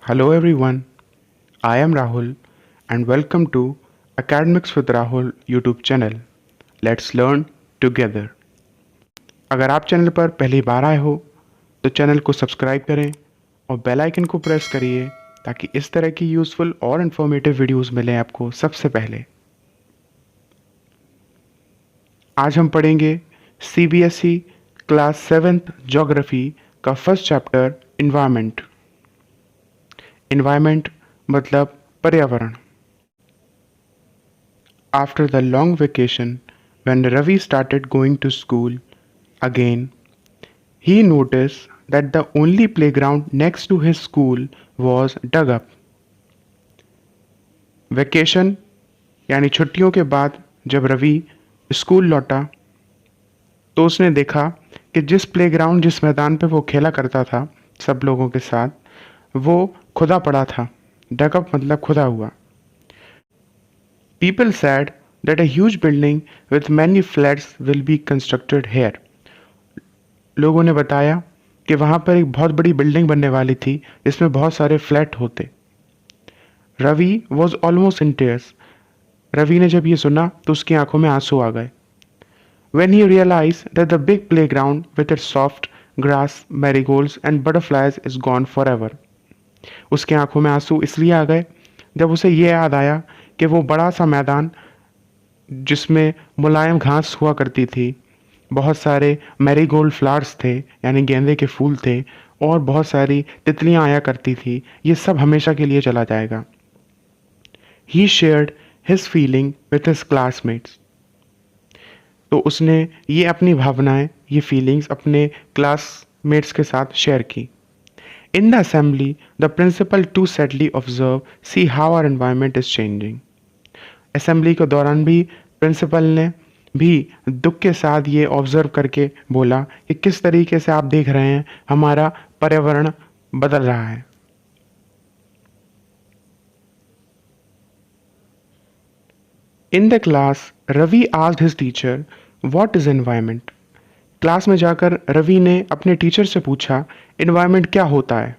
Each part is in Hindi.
Hello everyone, I am Rahul and welcome to Academics with Rahul YouTube channel. Let's learn together. अगर आप चैनल पर पहली बार आए हो तो चैनल को सब्सक्राइब करें और बेल आइकन को प्रेस करिए ताकि इस तरह की यूज़फुल और इन्फॉर्मेटिव वीडियोस मिलें आपको सबसे पहले। आज हम पढ़ेंगे CBSE क्लास 7th ज्योग्राफी का फर्स्ट चैप्टर इन्वायरमेंट। इन्वायरमेंट मतलब पर्यावरण। After the long vacation, when Ravi started going to school again, he noticed that the only playground next to his school was dug up. Vacation यानी छुट्टियों के बाद जब रवि स्कूल लौटा तो उसने देखा कि जिस मैदान पे वो खेला करता था सब लोगों के साथ, वो खुदा पड़ा था। डगअप मतलब खुदा हुआ। People said that a huge building with many flats will be constructed here. लोगों ने बताया कि वहाँ पर एक बहुत बड़ी बिल्डिंग बनने वाली थी जिसमें बहुत सारे फ्लैट होते। Ravi was almost in tears. Ravi ने जब ये सुना तो उसकी आंखों में आंसू आ गए। When he realized that the big playground with its soft grass, marigolds and butterflies is gone forever. उसकी आंखों में आंसू इसलिए आ गए जब उसे ये याद आया कि वो बड़ा सा मैदान जिसमें मुलायम घास हुआ करती थी, बहुत सारे मैरीगोल्ड फ्लावर्स थे यानी गेंदे के फूल थे और बहुत सारी तितलियां आया करती थी, ये सब हमेशा के लिए चला जाएगा। He shared his feeling with his classmates. तो उसने ये अपनी भावनाएं, ये फीलिंग्स अपने क्लासमेट्स के साथ शेयर की। In the assembly, the principal too sadly observed, see how our environment is changing. Assembly के दौरान भी प्रिंसिपल ने भी दुख के साथ ये ऑब्जर्व करके बोला कि किस तरीके से आप देख रहे हैं हमारा पर्यावरण बदल रहा है। In the class, Ravi asked his teacher, "What is environment?" Class में जाकर रवि ने अपने टीचर से पूछा, इन्वायरमेंट क्या होता है।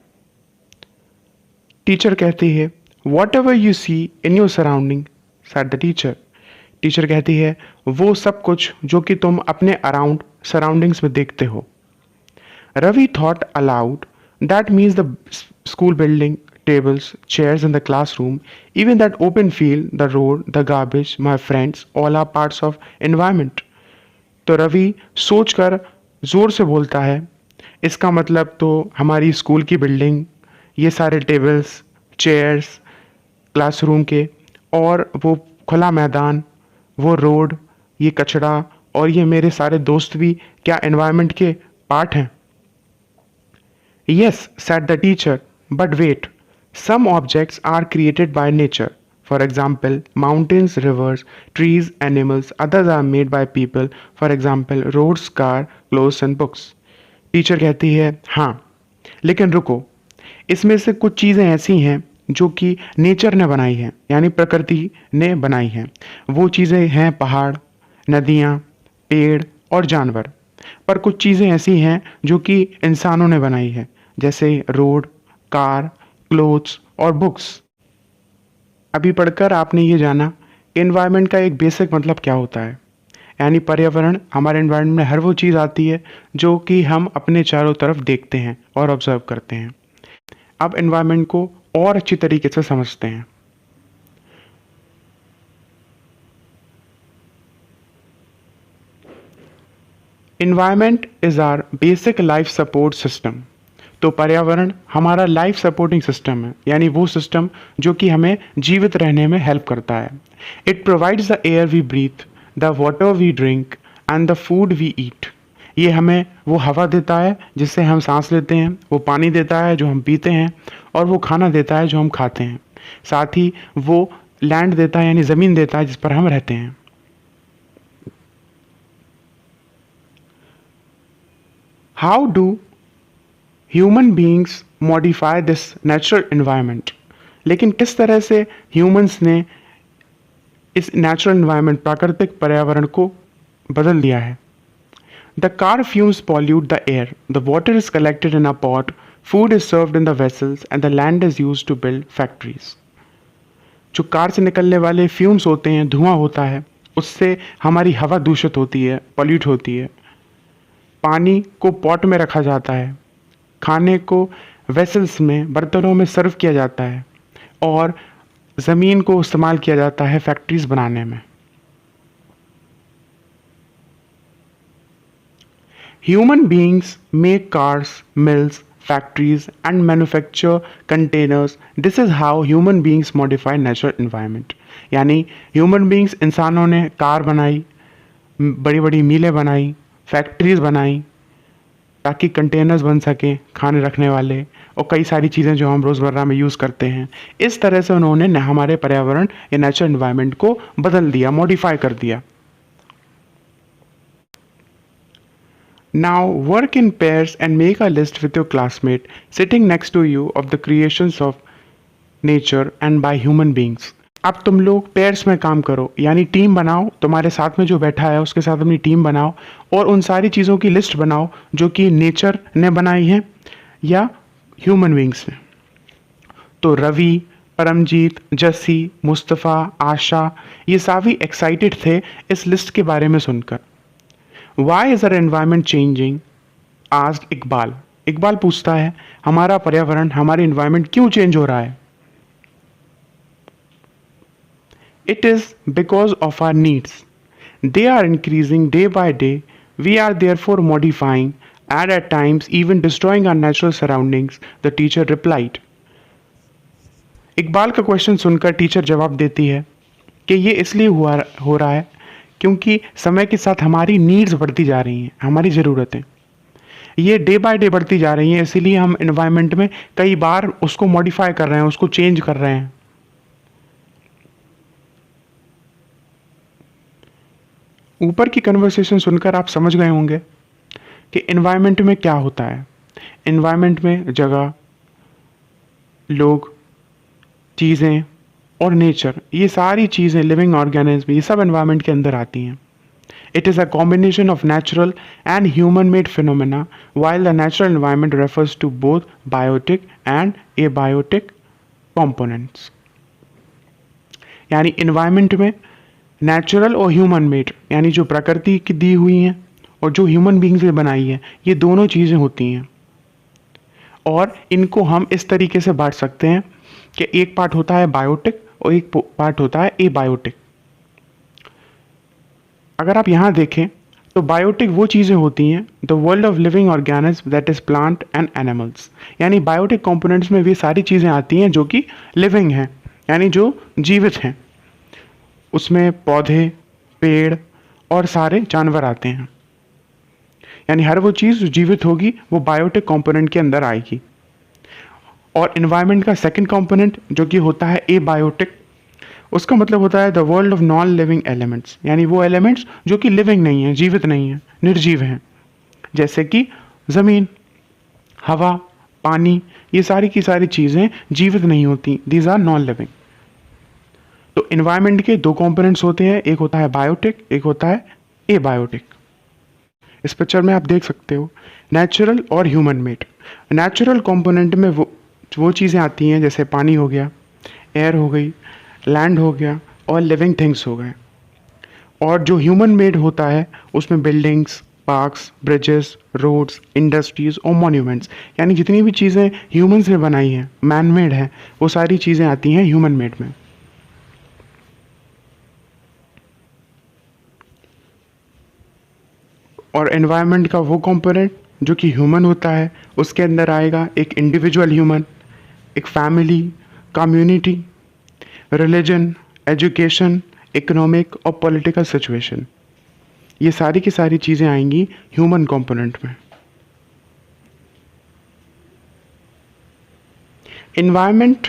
टीचर कहती है, whatever you see in your surrounding, said the teacher. Teacher कहती है, वो सब कुछ जो कि तुम अपने अराउंड सराउंडिंग्स में देखते हो। Ravi thought aloud, that means the school building, tables, chairs in the classroom, even that open field, the road, the garbage, my friends, all are parts of environment. तो रवि सोचकर ज़ोर से बोलता है, इसका मतलब तो हमारी स्कूल की बिल्डिंग, ये सारे टेबल्स, चेयर्स क्लासरूम के और वो खुला मैदान, वो रोड, ये कचरा और ये मेरे सारे दोस्त भी क्या एनवायरनमेंट के पार्ट हैं? Yes, said the teacher, but wait. Some objects are created by nature. For example, mountains, rivers, trees, animals. Others are made by people. For example, roads, car, clothes and books. Teacher कहती है, हाँ, लेकिन रुको, इसमें से कुछ चीज़ें ऐसी हैं जो कि नेचर ने बनाई हैं, यानी प्रकृति ने बनाई हैं। वो चीज़ें हैं पहाड़, नदियाँ, पेड़ और जानवर। पर कुछ चीज़ें ऐसी हैं जो कि इंसानों ने बनाई हैं, जैसे रोड, कार, क्लोथ्स और बुक्स। अभी पढ़कर आपने ये जाना कि एनवायरनमेंट का एक बेसिक मतलब क्या होता है, यानी पर्यावरण। हमारे एनवायरनमेंट में हर वो चीज़ आती है जो कि हम अपने चारों तरफ देखते हैं और ऑब्जर्व करते हैं। अब एनवायरनमेंट को और अच्छी तरीके से समझते हैं। Environment is our basic life support system. तो पर्यावरण हमारा लाइफ सपोर्टिंग सिस्टम है, यानी वो सिस्टम जो कि हमें जीवित रहने में हेल्प करता है। It provides the air we breathe, the water we drink and the food we eat. ये हमें वो हवा देता है जिससे हम सांस लेते हैं, वो पानी देता है जो हम पीते हैं और वो खाना देता है जो हम खाते हैं। साथ ही वो लैंड देता है यानी ज़मीन देता है जिस पर हम रहते हैं। How do human beings modify this natural environment. लेकिन किस तरह से ह्यूमंस ने इस नेचुरल इन्वायरमेंट, प्राकृतिक पर्यावरण को बदल दिया है। The car fumes pollute the air, the water is collected in a pot Food is served in the vessels and the land is used to build factories. जो कार से निकलने वाले फ्यूम्स होते हैं, धुआं होता है, उससे हमारी हवा दूषित होती है, पॉल्यूट होती है। पानी को पॉट में रखा जाता है, खाने को वेसल्स में, बर्तनों में सर्व किया जाता है, और ज़मीन को इस्तेमाल किया जाता है फैक्ट्रीज बनाने में। Human beings make cars, mills, factories, and manufacture containers. This is how human beings modify natural environment. यानी human beings, इंसानों ने कार बनाई, बड़ी बड़ी मिलें बनाई, फैक्ट्रीज बनाई, ताकि कंटेनर्स बन सकें खाने रखने वाले, और कई सारी चीज़ें जो हम रोज़मर्रा में यूज़ करते हैं। इस तरह से उन्होंने हमारे पर्यावरण या नेचुरल एनवायरनमेंट को बदल दिया, मॉडिफाई कर दिया। Now work in pairs and make a list with your classmate sitting next to you of the creations of nature and by human beings. अब तुम लोग पेयर्स में काम करो, यानी टीम बनाओ, तुम्हारे साथ में जो बैठा है उसके साथ अपनी टीम बनाओ और उन सारी चीज़ों की लिस्ट बनाओ जो कि नेचर ने बनाई है या ह्यूमन बींग्स ने। तो रवि, परमजीत, जस्सी, मुस्तफ़ा, आशा, ये सभी एक्साइटेड थे इस लिस्ट के बारे में सुनकर। Why is our environment changing? asked Iqbal. Iqbal पूछता है, हमारा पर्यावरण, हमारी environment क्यों चेंज हो रहा है? It is because of our needs. They are increasing day by day. We are therefore modifying and at times even destroying our natural surroundings, the teacher replied. Iqbal का क्वेश्चन सुनकर टीचर जवाब देती है कि ये इसलिए हो रहा है क्योंकि समय के साथ हमारी नीड्स बढ़ती जा रही हैं, हमारी ज़रूरतें ये डे बाय डे बढ़ती जा रही हैं, इसीलिए हम एनवायरनमेंट में कई बार उसको मॉडिफाई कर रहे हैं, उसको चेंज कर रहे हैं। ऊपर की कन्वर्सेशन सुनकर आप समझ गए होंगे कि एनवायरनमेंट में क्या होता है। एनवायरनमेंट में जगह, लोग, चीज़ें और नेचर, ये सारी चीज़ें, लिविंग ऑर्गेनिज्म, ये सब एनवायरनमेंट के अंदर आती हैं। It is a combination of natural and human made phenomena, while the natural environment refers to both biotic and abiotic components. यानी इन्वायरमेंट में नेचुरल और ह्यूमन मेड, यानी जो प्रकृति की दी हुई हैं और जो ह्यूमन बींग्स ने बनाई है, ये दोनों चीज़ें होती हैं। और इनको हम इस तरीके से बांट सकते हैं कि एक पार्ट होता है बायोटिक और एक पार्ट होता है एबायोटिक। अगर आप यहाँ देखें तो बायोटिक वो चीज़ें होती हैं, the world of living organism that is plant and animals, यानी बायोटिक कंपोनेंट्स में भी सारी चीज़ें आती हैं जो कि लिविंग हैं, यानी जो जीवित हैं। उसमें पौधे, पेड़ और सारे जानवर आते हैं, यानी हर वो चीज़ जो जीवित होगी वो बायोटिक कंपोनेंट के अंदर आएगी। और इन्वायरमेंट का सेकंड कंपोनेंट जो कि होता है एबायोटिक, उसका मतलब होता है the world of non living elements, यानी वो एलिमेंट्स जो कि लिविंग नहीं है, जीवित नहीं है, निर्जीव हैं, जैसे कि ज़मीन, हवा, पानी, ये सारी की सारी चीज़ें जीवित नहीं होती, दीज आर नॉन लिविंग। तो इन्वायरमेंट के दो कंपोनेंट्स होते हैं, एक होता है बायोटिक, एक होता है एबायोटिक। इस पिक्चर में आप देख सकते हो नेचुरल और ह्यूमन मेड। नेचुरल कंपोनेंट में वो चीज़ें आती हैं जैसे पानी हो गया, एयर हो गई, लैंड हो गया और लिविंग थिंग्स हो गए। और जो ह्यूमन मेड होता है उसमें buildings, parks, bridges, roads, industries और मॉन्यूमेंट्स, यानी जितनी भी चीज़ें ह्यूमंस ने बनाई हैं, मैन मेड हैं, वो सारी चीज़ें आती हैं ह्यूमन मेड में। और एनवायरनमेंट का वो कंपोनेंट जो कि ह्यूमन होता है, उसके अंदर आएगा एक इंडिविजुअल ह्यूमन, एक family, community, religion, education, economic और पॉलिटिकल सिचुएशन, ये सारी की सारी चीज़ें आएंगी ह्यूमन कंपोनेंट में। इन्वायरमेंट,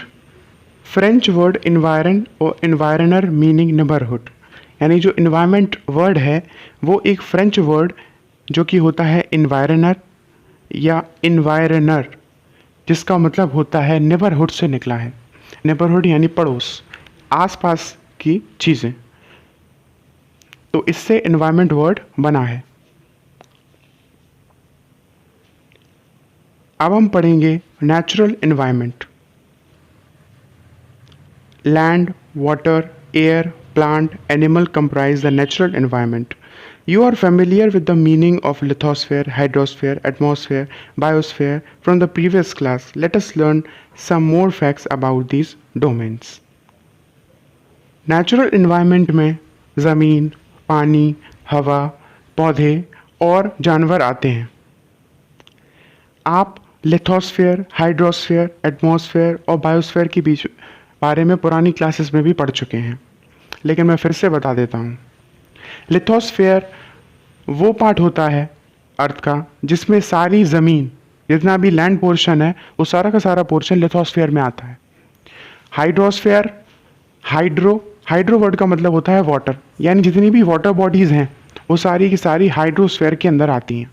फ्रेंच वर्ड इन्वायरन और इन्वायरनर मीनिंग नेबरहुड, यानी जो इन्वायरमेंट वर्ड है वो एक फ्रेंच वर्ड जो कि होता है इन्वायरनर या इन्वायरनर, जिसका मतलब होता है नेबरहुड से निकला है। नेबरहुड यानी पड़ोस, आसपास की चीज़ें, तो इससे इन्वायरमेंट वर्ड बना है। अब हम पढ़ेंगे natural environment. Land, water, air, plant, animal comprise the natural environment. You are familiar with the meaning of lithosphere, hydrosphere, atmosphere, biosphere from the previous class. Let us learn some more facts about these domains. Natural environment में ज़मीन, पानी, हवा, पौधे और जानवर आते हैं। आप लिथोस्फीयर, हाइड्रोस्फीयर, एटमॉस्फेयर और बायोस्फीयर के बीच बारे में पुरानी क्लासेस में भी पढ़ चुके हैं, लेकिन मैं फिर से बता देता हूँ। लिथोस्फीयर वो पार्ट होता है अर्थ का जिसमें सारी ज़मीन, जितना भी लैंड पोर्शन है वो सारा का सारा पोर्शन लिथोस्फीयर में आता है। हाइड्रोस्फीयर, हाइड्रो वर्ड का मतलब होता है वाटर, यानी जितनी भी वाटर बॉडीज़ हैं वो सारी की सारी हाइड्रोस्फीयर के अंदर आती हैं।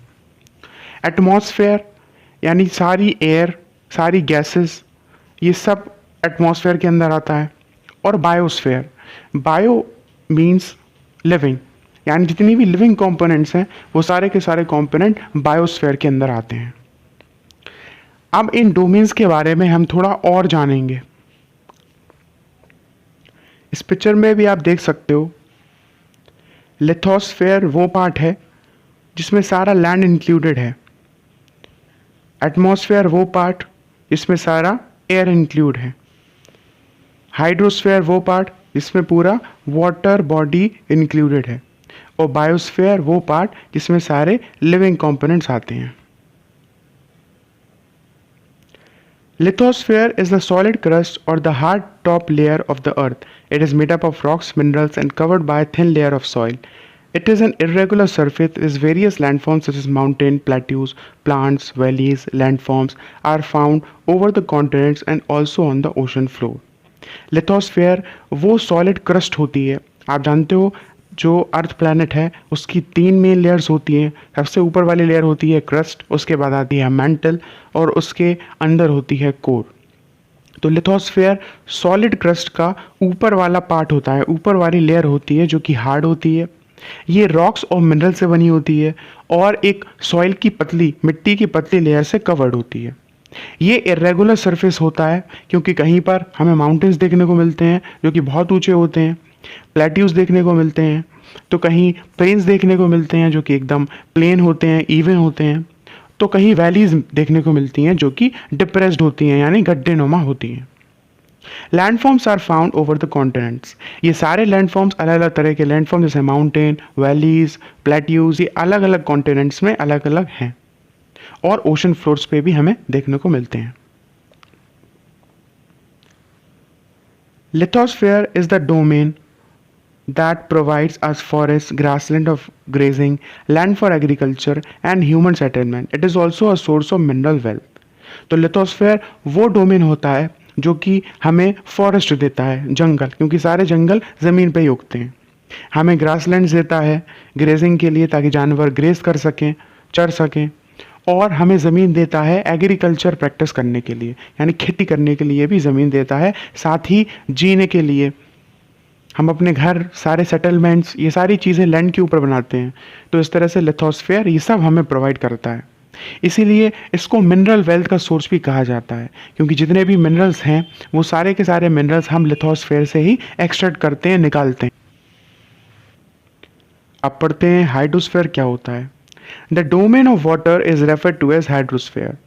एटमॉस्फेयर यानी सारी एयर, सारी गैसेस, ये सब एटमॉस्फेयर के अंदर आता है। और बायोस्फेयर, बायो मीन्स लिविंग, यानी जितनी भी लिविंग कंपोनेंट्स हैं वो सारे के सारे कंपोनेंट बायोस्फेयर के अंदर आते हैं। अब इन डोमेन्स के बारे में हम थोड़ा और जानेंगे। इस पिक्चर में भी आप देख सकते हो, लिथोस्फेयर वो पार्ट है जिसमें सारा लैंड इंक्लूडेड है। एटमॉस्फेयर वो पार्ट जिसमें सारा एयर इंक्लूड है। हाइड्रोस्फेयर वो पार्ट जिसमें पूरा वाटर बॉडी इंक्लूडेड है। और बायोस्फेयर वो पार्ट जिसमें सारे लिविंग कंपोनेंट्स आते हैं। Lithosphere is the solid crust or the hard top layer of the earth. It is made up of rocks, minerals, and covered by a thin layer of soil. It is an irregular surface with various landforms such as mountain, plateaus, plants, valleys, landforms are found over the continents and also on the ocean floor. Lithosphere वो solid crust होती है। आप जानते हो जो अर्थ प्लैनेट है उसकी 3 मेन लेयर्स होती हैं। सबसे ऊपर वाली लेयर होती है क्रस्ट, उसके बाद आती है मेंटल और उसके अंदर होती है कोर। तो लिथोस्फेयर सॉलिड क्रस्ट का ऊपर वाला पार्ट होता है, ऊपर वाली लेयर होती है जो कि हार्ड होती है। ये रॉक्स और मिनरल से बनी होती है और एक सॉइल की पतली, मिट्टी की पतली लेयर से कवर्ड होती है। ये इरेगुलर सरफेस होता है क्योंकि कहीं पर हमें माउंटेन्स देखने को मिलते हैं जो कि बहुत ऊंचे होते हैं, प्लेट्यूज देखने को मिलते हैं, तो कहीं प्लेन्स देखने को मिलते हैं जो कि एकदम प्लेन होते हैं, इवन होते हैं, तो कहीं वैलीज देखने को मिलती हैं जो कि डिप्रेस्ड होती हैं यानी गड्ढेनुमा होती हैं। Landforms are found over the continents. ये सारे लैंडफॉर्म्स अलग अलग तरह के लैंडफॉर्म जैसे माउंटेन, वैलीज, प्लेट्यूज, ये अलग अलग कॉन्टिनेंट्स में अलग अलग हैं और ओशन फ्लोर्स पे भी हमें देखने को मिलते हैं। Lithosphere is the domain that provides us forests, grassland of grazing, land for agriculture and human settlement. It is also a source of mineral wealth. तो लिथोस्फेयर वो डोमेन होता है जो कि हमें फॉरेस्ट देता है, जंगल, क्योंकि सारे जंगल ज़मीन पे ही उगते हैं। हमें ग्रासलैंड देता है ग्रेजिंग के लिए ताकि जानवर ग्रेज कर सकें, चर सकें, और हमें ज़मीन देता है एग्रीकल्चर प्रैक्टिस करने के लिए, यानी खेती करने के लिए भी ज़मीन देता है। साथ ही जीने के लिए हम अपने घर, सारे सेटलमेंट्स, ये सारी चीज़ें लैंड के ऊपर बनाते हैं। तो इस तरह से लिथोस्फेयर ये सब हमें प्रोवाइड करता है। इसीलिए इसको मिनरल वेल्थ का सोर्स भी कहा जाता है, क्योंकि जितने भी मिनरल्स हैं वो सारे के सारे मिनरल्स हम लिथोस्फेयर से ही एक्सट्रैक्ट करते हैं, निकालते हैं। अब पढ़ते हैं हाइड्रोस्फेयर क्या होता है। The domain of water is referred to as hydrosphere.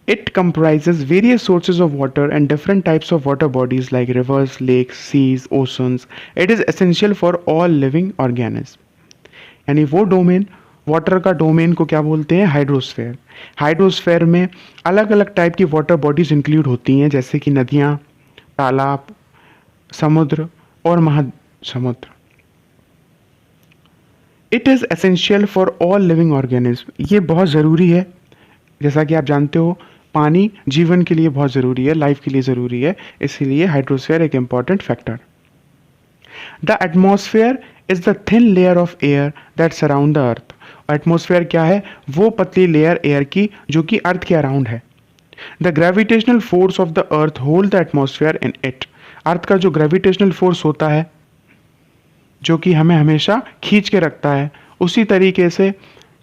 It comprises various sources of water and different types of water bodies like rivers, lakes, seas, oceans. It is essential for all living organisms. यानी वो डोमेन, वाटर का डोमेन को क्या बोलते हैं? हाइड्रोस्फेयर। हाइड्रोस्फेयर में अलग अलग टाइप की वाटर बॉडीज इंक्लूड होती हैं, जैसे कि नदियाँ, तालाब, समुद्र और महासमुद्र। It is essential for all living organism. ये बहुत ज़रूरी है, जैसा कि आप जानते हो पानी जीवन के लिए बहुत ज़रूरी है, लाइफ के लिए ज़रूरी है, इसीलिए हाइड्रोस्फेयर एक important factor. The atmosphere is the thin layer of air that surround the earth. Atmosphere क्या है? वो पतली लेयर एयर की जो कि अर्थ के अराउंड है। The gravitational force of the earth hold the atmosphere in it. Earth का जो ग्रेविटेशनल फोर्स होता है जो कि हमें हमेशा खींच के रखता है, उसी तरीके से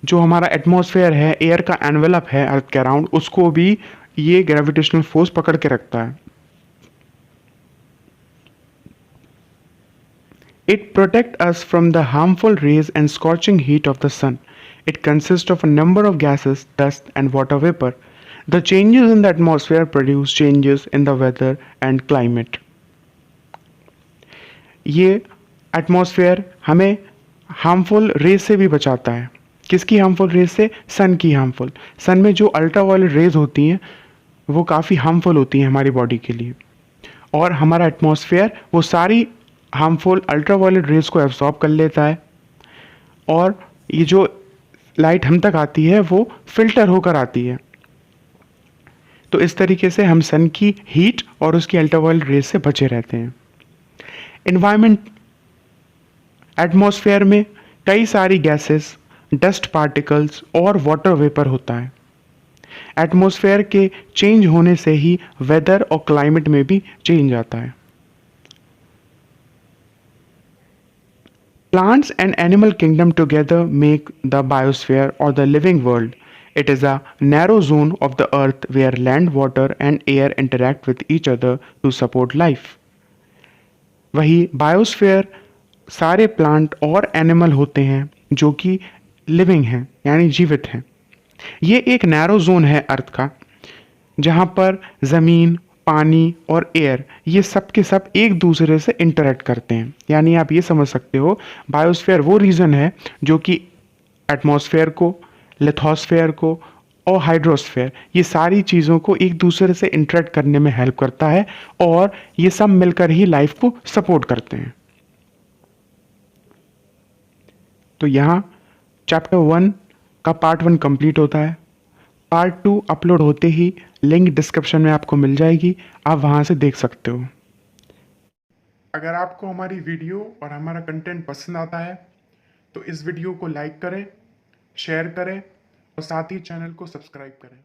जो हमारा एटमॉस्फेयर है, एयर का एनवेलप है अर्थ के अराउंड, उसको भी ये ग्रेविटेशनल फोर्स पकड़ के रखता है। It protects us from the harmful rays and scorching heat of the sun. It consists of a number of gases, dust, and water vapor. The changes in the atmosphere produce changes in the weather and climate. ये एटमॉस्फेयर हमें हार्मफुल रेज से भी बचाता है। किसकी हार्मफुल रेज से? सन की हार्मफुल। सन में जो अल्ट्रावायलेट रेज होती हैं वो काफ़ी हार्मफुल होती हैं हमारी बॉडी के लिए, और हमारा एटमॉस्फेयर वो सारी हार्मफुल अल्ट्रावायलेट रेज को एब्जॉर्ब कर लेता है, और ये जो लाइट हम तक आती है वो फिल्टर होकर आती है। तो इस तरीके से हम सन की हीट और उसकी अल्ट्रावायलेट रेज से बचे रहते हैं। इन्वायरमेंट, एटमॉस्फेयर में कई सारी गैसेस, डस्ट पार्टिकल्स और वाटर वेपर होता है। एटमॉस्फेयर के चेंज होने से ही वेदर और क्लाइमेट में भी चेंज आता है। Plants and animal kingdom together make the biosphere or the living world. It is a narrow zone of the earth where land, water and air interact with each other to support life. वही बायोस्फेयर सारे प्लांट और एनिमल होते हैं जो कि लिविंग हैं, यानी जीवित हैं। ये एक नैरो जोन है अर्थ का, जहाँ पर ज़मीन, पानी और एयर ये सब के सब एक दूसरे से इंटरेक्ट करते हैं। यानी आप ये समझ सकते हो, बायोस्फीयर वो रीजन है जो कि एटमॉस्फेयर को, लिथोस्फेयर को और हाइड्रोस्फेयर, ये सारी चीज़ों को एक दूसरे से इंटरेक्ट करने में हेल्प करता है, और ये सब मिलकर ही लाइफ को सपोर्ट करते हैं। तो यहाँ चैप्टर 1 का पार्ट 1 कंप्लीट होता है। पार्ट 2 अपलोड होते ही लिंक डिस्क्रिप्शन में आपको मिल जाएगी, आप वहाँ से देख सकते हो। अगर आपको हमारी वीडियो और हमारा कंटेंट पसंद आता है तो इस वीडियो को लाइक करें, शेयर करें और साथ ही चैनल को सब्सक्राइब करें।